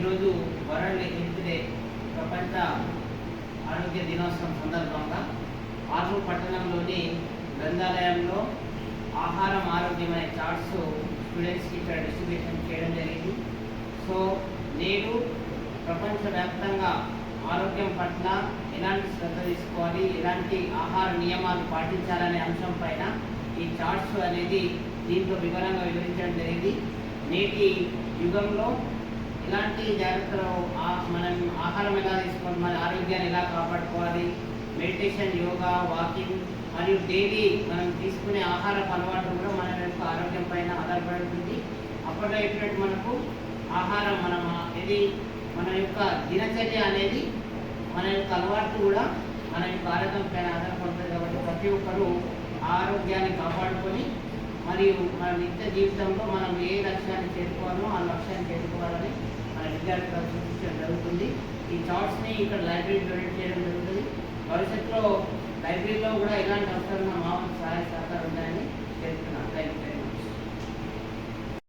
ఈరోజు world health day ప్రపంచ ఆరోగ్య దినోత్సవం సందర్భంగా ఆర్మూర్ పట్టణంలోని గ్రంథాలయంలో ఆహారం ఆరోగ్యం అనే చార్ట్స్ స్టూడెంట్స్కి ఇక్కడ డిస్ట్రిబ్యూషన్ చేయడం జరిగింది. సో నేడు ప్రపంచవ్యాప్తంగా ఆరోగ్యం పట్ల ఎలాంటి శ్రద్ధ తీసుకోవాలి, ఎలాంటి ఆహార నియమాలు పాటించాలనే అంశం పైన ఈ చార్ట్స్ అనేది దీంట్లో వివరంగా వివరించడం జరిగింది. నేటి యుగంలో ఎలాంటి జాగ్రత్తలు మనం ఆహారం ఎలా తీసుకోవాలి, మన ఆరోగ్యాన్ని ఎలా కాపాడుకోవాలి, మెడిటేషన్, యోగా, వాకింగ్ మరియు డైలీ మనం తీసుకునే ఆహారపు అలవాటు కూడా మన యొక్క ఆరోగ్యం పైన ఆధారపడి ఉంటుంది. అప్పట్లో చెప్పినట్టు మనకు ఆహారం మన యొక్క దినచర్య అనేది మన యొక్క అలవాటు కూడా మన యొక్క ఆరోగ్యం పైన ఆధారపడుతుంది. కాబట్టి ప్రతి ఒక్కరూ ఆరోగ్యాన్ని కాపాడుకొని మరియు మన నిత్య జీవితంలో మనం ఏ లక్ష్యాన్ని చేరుకోవాలో ఆ లక్ష్యాన్ని చేరుకోవాలని మన విద్యార్థులకు సూచించడం జరుగుతుంది. ఈ చార్ట్స్ని ఇక్కడ లైబ్రరీ డొనేట్ చేయడం జరుగుతుంది. భవిష్యత్తులో లైబ్రరీలో కూడా ఇలాంటి అవసరం మా సహాయ సహకారం